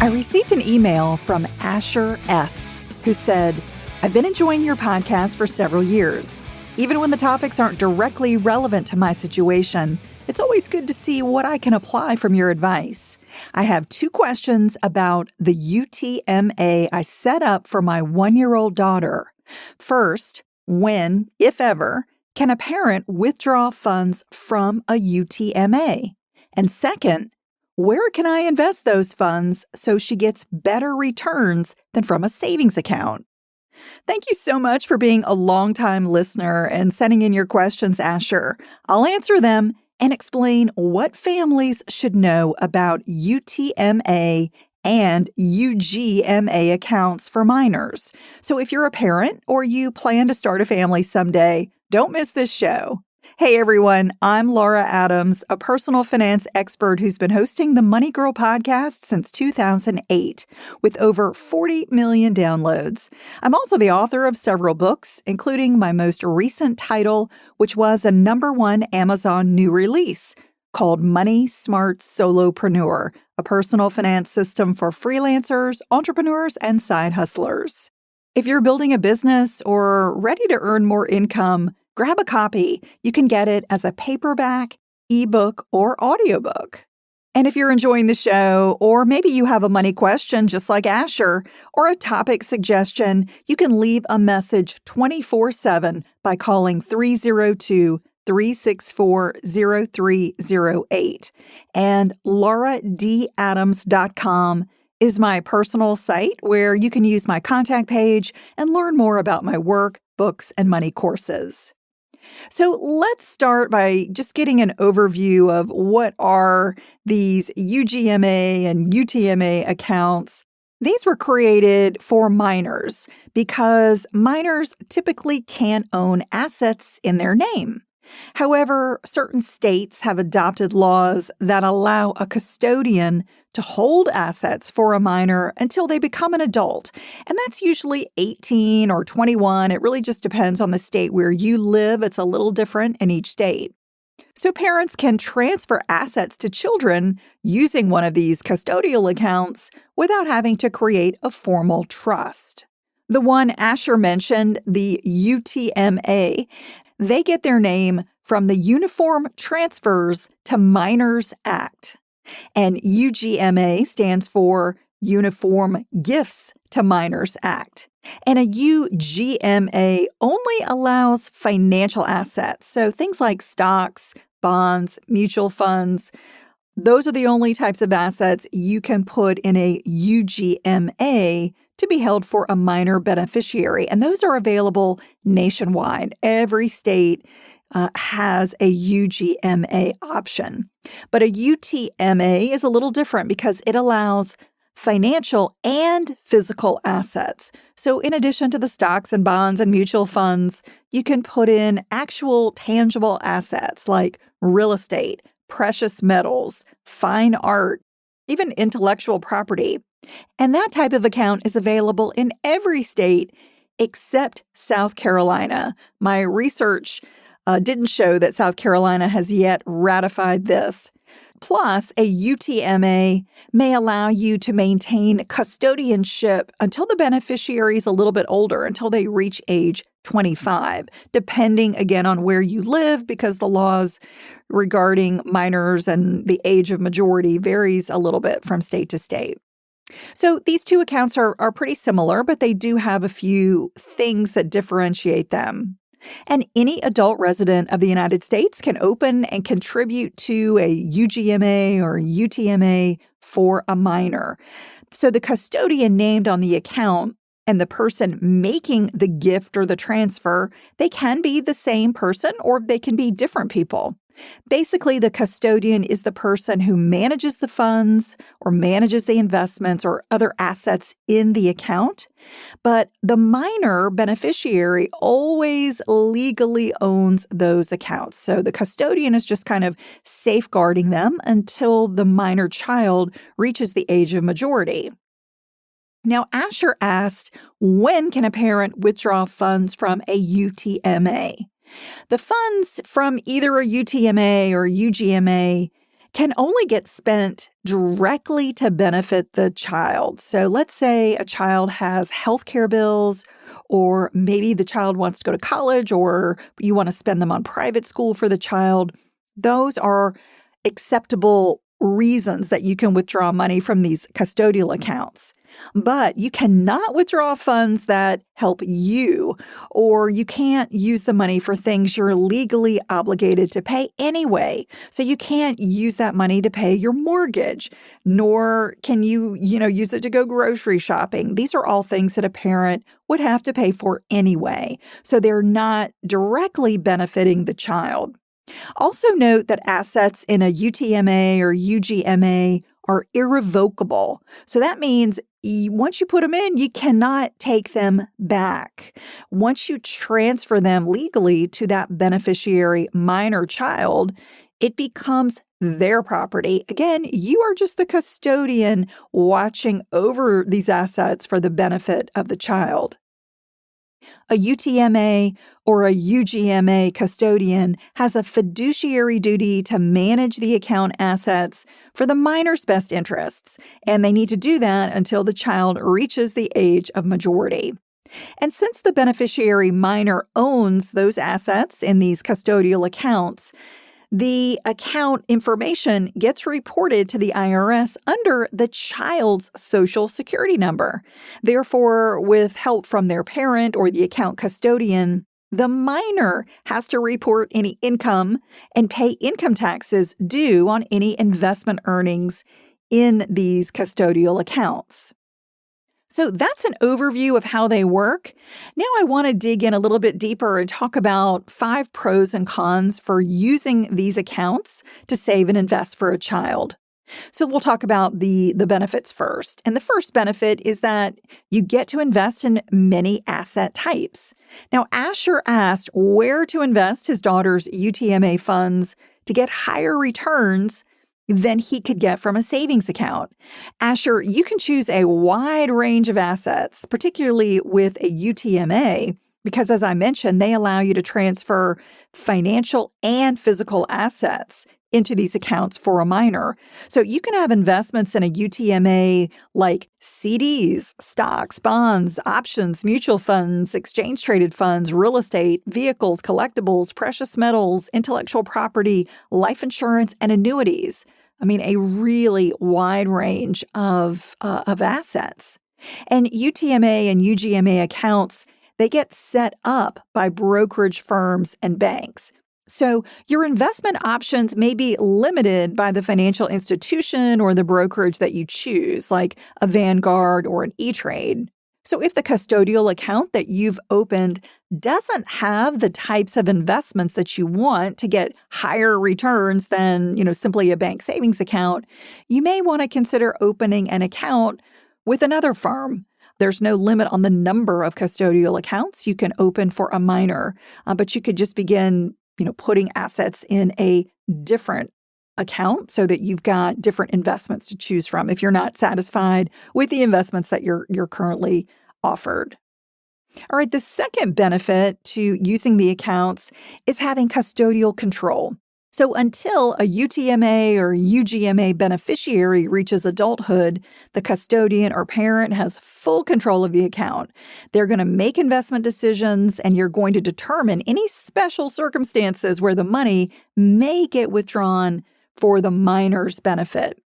I received an email from Asher S., who said, "I've been enjoying your podcast for several years. Even when the topics aren't directly relevant to my situation, it's always good to see what I can apply from your advice. I have 2 questions about the UTMA I set up for my 1-year-old daughter. First, when, if ever, can a parent withdraw funds from a UTMA? And second, where can I invest those funds so she gets better returns than from a savings account?" Thank you so much for being a longtime listener and sending in your questions, Asher. I'll answer them and explain what families should know about UTMA and UGMA accounts for minors. So if you're a parent or you plan to start a family someday, don't miss this show. Hey everyone, I'm Laura Adams, a personal finance expert who's been hosting the Money Girl podcast since 2008, with over 40 million downloads. I'm also the author of several books, including my most recent title, which was a #1 Amazon new release, called Money Smart Solopreneur, a personal finance system for freelancers, entrepreneurs, and side hustlers. If you're building a business or ready to earn more income, grab a copy. You can get it as a paperback, ebook, or audiobook. And if you're enjoying the show, or maybe you have a money question just like Asher, or a topic suggestion, you can leave a message 24/7 by calling 302-364-0308. And lauradadams.com is my personal site where you can use my contact page and learn more about my work, books, and money courses. So let's start by just getting an overview of what are these UGMA and UTMA accounts. These were created for minors because minors typically can't own assets in their name. However, certain states have adopted laws that allow a custodian to hold assets for a minor until they become an adult. And that's usually 18 or 21. It really just depends on the state where you live. It's a little different in each state. So parents can transfer assets to children using one of these custodial accounts without having to create a formal trust. The one Asher mentioned, the UTMA, they get their name from the Uniform Transfers to Minors Act. And UGMA stands for Uniform Gifts to Minors Act. And a UGMA only allows financial assets, so things like stocks, bonds, mutual funds. Those are the only types of assets you can put in a UGMA to be held for a minor beneficiary. And those are available nationwide. Every state has a UGMA option. But a UTMA is a little different because it allows financial and physical assets. So in addition to the stocks and bonds and mutual funds, you can put in actual tangible assets like real estate, precious metals, fine art, even intellectual property. And that type of account is available in every state except South Carolina. My research didn't show that South Carolina has yet ratified this. Plus, a UTMA may allow you to maintain custodianship until the beneficiary is a little bit older, until they reach age 25, depending again on where you live, because the laws regarding minors and the age of majority varies a little bit from state to state. So these 2 accounts are pretty similar, but they do have a few things that differentiate them. And any adult resident of the United States can open and contribute to a UGMA or UTMA for a minor. So the custodian named on the account and the person making the gift or the transfer, they can be the same person or they can be different people. Basically, the custodian is the person who manages the funds or manages the investments or other assets in the account. But the minor beneficiary always legally owns those accounts. So the custodian is just kind of safeguarding them until the minor child reaches the age of majority. Now, Asher asked, when can a parent withdraw funds from a UTMA? The funds from either a UTMA or UGMA can only get spent directly to benefit the child. So let's say a child has healthcare bills, or maybe the child wants to go to college, or you want to spend them on private school for the child. Those are acceptable reasons that you can withdraw money from these custodial accounts. But you cannot withdraw funds that help you, or you can't use the money for things you're legally obligated to pay anyway. So you can't use that money to pay your mortgage, nor can you, use it to go grocery shopping. These are all things that a parent would have to pay for anyway. So they're not directly benefiting the child. Also note that assets in a UTMA or UGMA are irrevocable. So that means once you put them in, you cannot take them back. Once you transfer them legally to that beneficiary minor child, it becomes their property. Again, you are just the custodian watching over these assets for the benefit of the child. A UTMA or a UGMA custodian has a fiduciary duty to manage the account assets for the minor's best interests, and they need to do that until the child reaches the age of majority. And since the beneficiary minor owns those assets in these custodial accounts, the account information gets reported to the IRS under the child's Social Security number. Therefore, with help from their parent or the account custodian, the minor has to report any income and pay income taxes due on any investment earnings in these custodial accounts. So that's an overview of how they work. Now I want to dig in a little bit deeper and talk about 5 pros and cons for using these accounts to save and invest for a child. So we'll talk about the benefits first. And the first benefit is that you get to invest in many asset types. Now, Asher asked where to invest his daughter's UTMA funds to get higher returns than he could get from a savings account. Asher, you can choose a wide range of assets, particularly with a UTMA, because as I mentioned, they allow you to transfer financial and physical assets into these accounts for a minor. So you can have investments in a UTMA like CDs, stocks, bonds, options, mutual funds, exchange-traded funds, real estate, vehicles, collectibles, precious metals, intellectual property, life insurance, and annuities. I mean, a really wide range of assets. And UTMA and UGMA accounts, they get set up by brokerage firms and banks. So your investment options may be limited by the financial institution or the brokerage that you choose, like a Vanguard or an E-Trade. So if the custodial account that you've opened doesn't have the types of investments that you want to get higher returns than, simply a bank savings account, you may want to consider opening an account with another firm. There's no limit on the number of custodial accounts you can open for a minor, but you could just begin putting assets in a different account so that you've got different investments to choose from if you're not satisfied with the investments that you're currently offered. All right, the second benefit to using the accounts is having custodial control. So until a UTMA or UGMA beneficiary reaches adulthood, the custodian or parent has full control of the account. They're going to make investment decisions, and you're going to determine any special circumstances where the money may get withdrawn for the minor's benefit.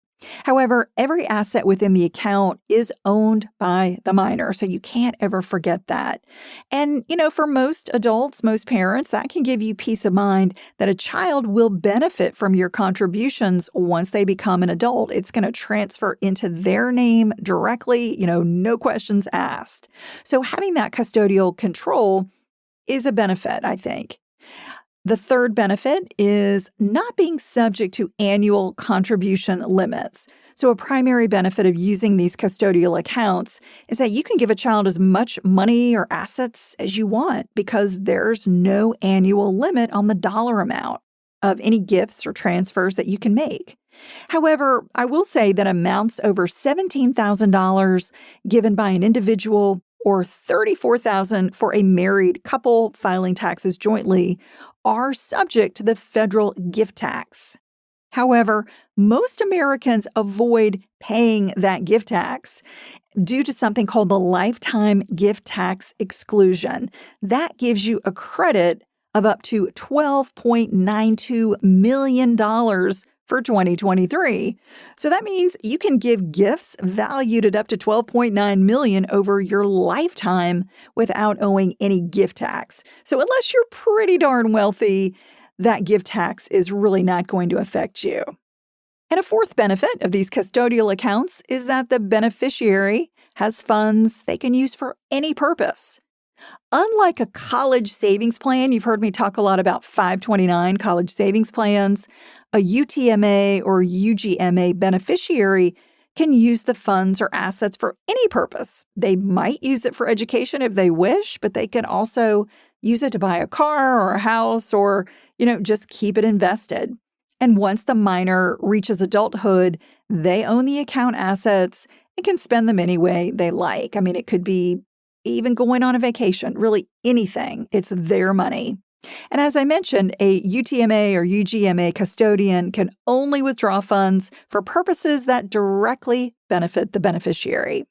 However, every asset within the account is owned by the minor, so you can't ever forget that. And, for most adults, most parents, that can give you peace of mind that a child will benefit from your contributions once they become an adult. It's going to transfer into their name directly, no questions asked. So having that custodial control is a benefit, I think. The third benefit is not being subject to annual contribution limits. So a primary benefit of using these custodial accounts is that you can give a child as much money or assets as you want because there's no annual limit on the dollar amount of any gifts or transfers that you can make. However, I will say that amounts over $17,000 given by an individual or $34,000 for a married couple filing taxes jointly are subject to the federal gift tax. However, most Americans avoid paying that gift tax due to something called the lifetime gift tax exclusion. That gives you a credit of up to $12.92 million for 2023. So that means you can give gifts valued at up to $12.9 million over your lifetime without owing any gift tax. So unless you're pretty darn wealthy, that gift tax is really not going to affect you. And a fourth benefit of these custodial accounts is that the beneficiary has funds they can use for any purpose. Unlike a college savings plan, you've heard me talk a lot about 529 college savings plans, a UTMA or UGMA beneficiary can use the funds or assets for any purpose. They might use it for education if they wish, but they can also use it to buy a car or a house or, just keep it invested. And once the minor reaches adulthood, they own the account assets and can spend them any way they like. I mean, it could be even going on a vacation, really anything. It's their money. And as I mentioned, a UTMA or UGMA custodian can only withdraw funds for purposes that directly benefit the beneficiary.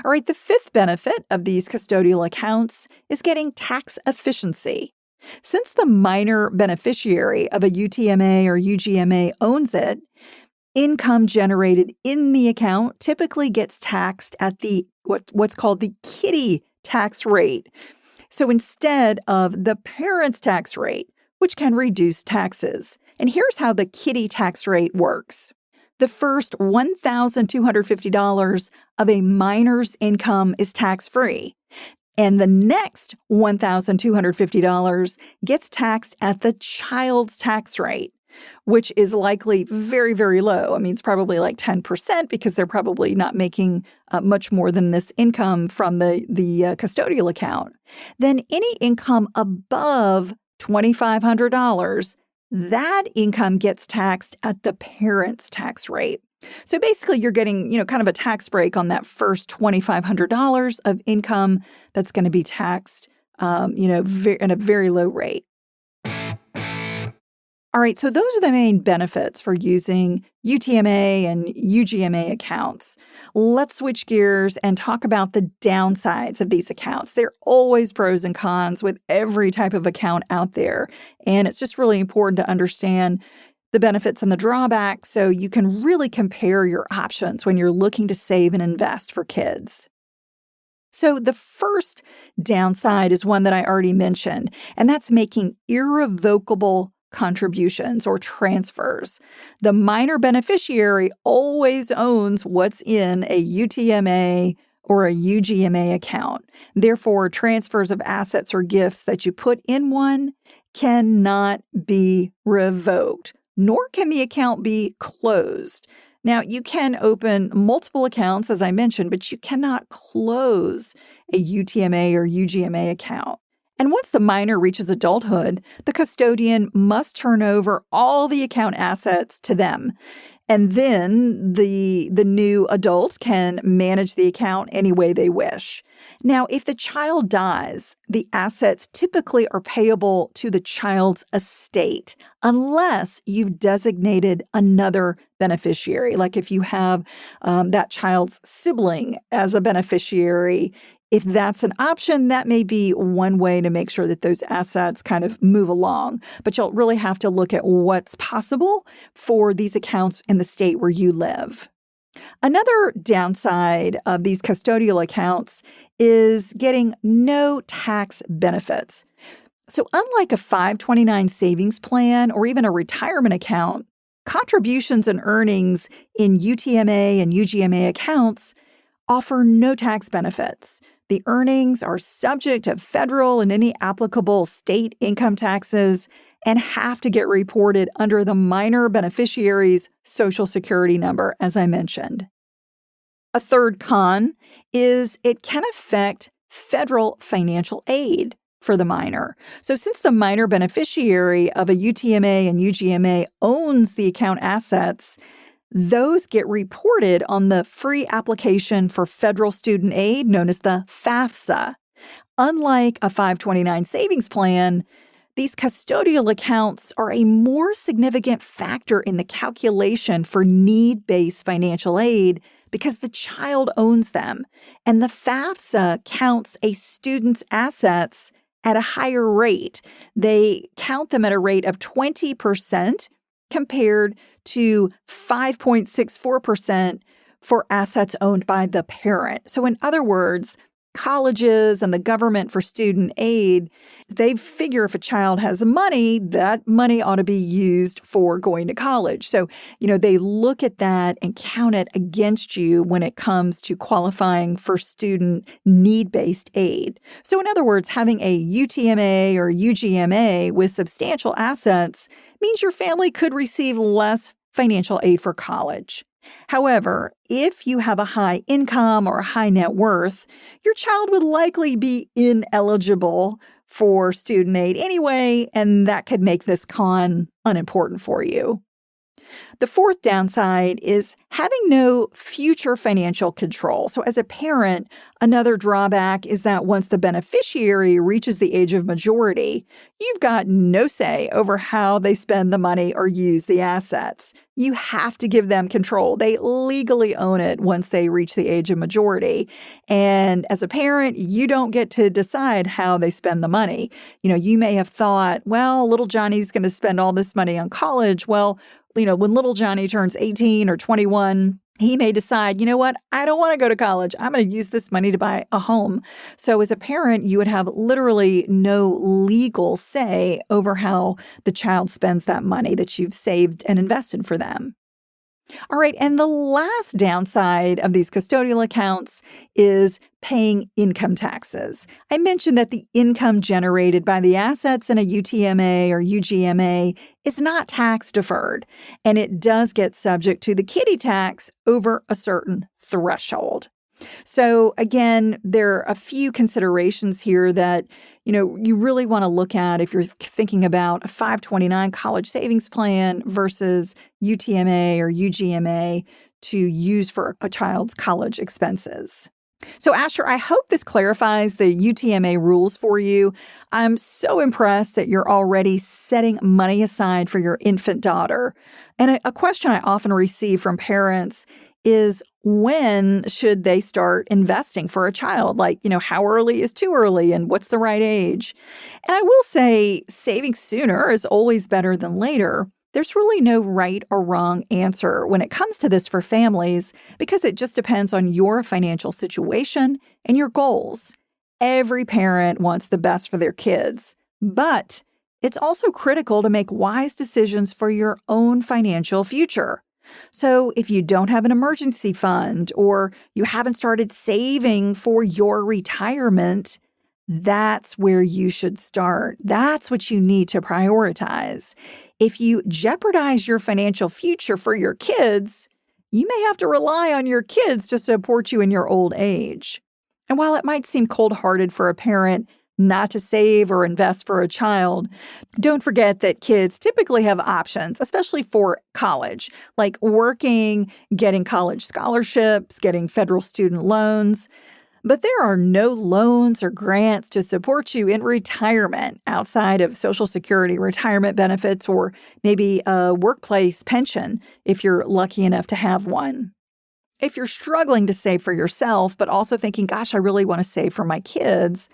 All right, the fifth benefit of these custodial accounts is getting tax efficiency. Since the minor beneficiary of a UTMA or UGMA owns it, income generated in the account typically gets taxed at the what's called the kiddie tax rate. So instead of the parent's tax rate, which can reduce taxes. And here's how the kiddie tax rate works. The first $1,250 of a minor's income is tax-free. And the next $1,250 gets taxed at the child's tax rate, which is likely very, very low. I mean, it's probably like 10% because they're probably not making much more than this income from the custodial account. Then any income above $2,500, that income gets taxed at the parent's tax rate. So basically, you're getting, kind of a tax break on that first $2,500 of income that's going to be taxed, at a very low rate. All right, so those are the main benefits for using UTMA and UGMA accounts. Let's switch gears and talk about the downsides of these accounts. There are always pros and cons with every type of account out there, and it's just really important to understand the benefits and the drawbacks so you can really compare your options when you're looking to save and invest for kids. So the first downside is one that I already mentioned, and that's making irrevocable contributions or transfers. The minor beneficiary always owns what's in a UTMA or a UGMA account. Therefore, transfers of assets or gifts that you put in one cannot be revoked, nor can the account be closed. Now, you can open multiple accounts, as I mentioned, but you cannot close a UTMA or UGMA account. And once the minor reaches adulthood, the custodian must turn over all the account assets to them. And then the new adult can manage the account any way they wish. Now, if the child dies, the assets typically are payable to the child's estate, unless you've designated another beneficiary. Like if you have that child's sibling as a beneficiary, if that's an option, that may be one way to make sure that those assets kind of move along. But you'll really have to look at what's possible for these accounts in the state where you live. Another downside of these custodial accounts is getting no tax benefits. So unlike a 529 savings plan or even a retirement account, contributions and earnings in UTMA and UGMA accounts offer no tax benefits. The earnings are subject to federal and any applicable state income taxes and have to get reported under the minor beneficiary's Social Security number, as I mentioned. A third con is it can affect federal financial aid for the minor. So since the minor beneficiary of a UTMA and UGMA owns the account assets, those get reported on the free application for federal student aid known as the FAFSA. Unlike a 529 savings plan, These custodial accounts are a more significant factor in the calculation for need-based financial aid because the child owns them, and the FAFSA counts a student's assets at a higher rate. They count them at a rate of 20% compared to 5.64% for assets owned by the parent. So in other words, colleges and the government for student aid, they figure if a child has money, that money ought to be used for going to college. So, they look at that and count it against you when it comes to qualifying for student need-based aid. So in other words, having a UTMA or UGMA with substantial assets means your family could receive less financial aid for college. However, if you have a high income or a high net worth, your child would likely be ineligible for student aid anyway, and that could make this con unimportant for you. The fourth downside is having no future financial control. So as a parent, another drawback is that once the beneficiary reaches the age of majority, you've got no say over how they spend the money or use the assets. You have to give them control. They legally own it once they reach the age of majority. And as a parent, you don't get to decide how they spend the money. You may have thought, well, little Johnny's going to spend all this money on college. Well, when little Johnny turns 18 or 21, he may decide, I don't want to go to college. I'm going to use this money to buy a home. So as a parent, you would have literally no legal say over how the child spends that money that you've saved and invested for them. All right, and the last downside of these custodial accounts is paying income taxes. I mentioned that the income generated by the assets in a UTMA or UGMA is not tax deferred, and it does get subject to the kiddie tax over a certain threshold. So again, there are a few considerations here that, you really want to look at if you're thinking about a 529 college savings plan versus UTMA or UGMA to use for a child's college expenses. So Asher, I hope this clarifies the UTMA rules for you. I'm so impressed that you're already setting money aside for your infant daughter. And a question I often receive from parents is, when should they start investing for a child? Like, how early is too early and what's the right age? And I will say saving sooner is always better than later. There's really no right or wrong answer when it comes to this for families because it just depends on your financial situation and your goals. Every parent wants the best for their kids, but it's also critical to make wise decisions for your own financial future. So if you don't have an emergency fund or you haven't started saving for your retirement, that's where you should start. That's what you need to prioritize. If you jeopardize your financial future for your kids, you may have to rely on your kids to support you in your old age. And while it might seem cold-hearted for a parent not to save or invest for a child, don't forget that kids typically have options, especially for college, like working, getting college scholarships, getting federal student loans. But there are no loans or grants to support you in retirement outside of Social Security retirement benefits or maybe a workplace pension if you're lucky enough to have one. If you're struggling to save for yourself, but also thinking, gosh, I really want to save for my kids,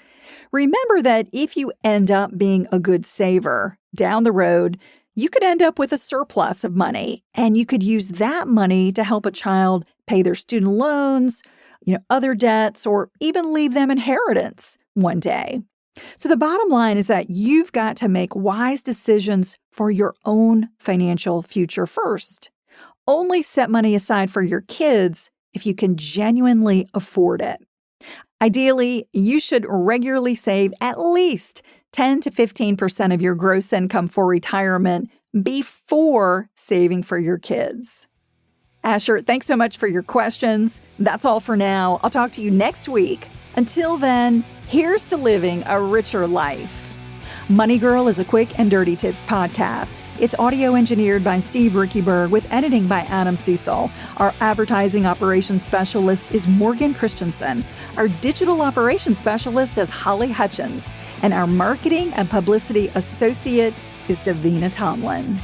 remember that if you end up being a good saver down the road, you could end up with a surplus of money, and you could use that money to help a child pay their student loans, other debts, or even leave them inheritance one day. So the bottom line is that you've got to make wise decisions for your own financial future first. Only set money aside for your kids if you can genuinely afford it. Ideally, you should regularly save at least 10 to 15% of your gross income for retirement before saving for your kids. Asher, thanks so much for your questions. That's all for now. I'll talk to you next week. Until then, here's to living a richer life. Money Girl is a quick and dirty tips podcast. It's audio engineered by Steve Rickyberg with editing by Adam Cecil. Our advertising operations specialist is Morgan Christensen. Our digital operations specialist is Holly Hutchins. And our marketing and publicity associate is Davina Tomlin.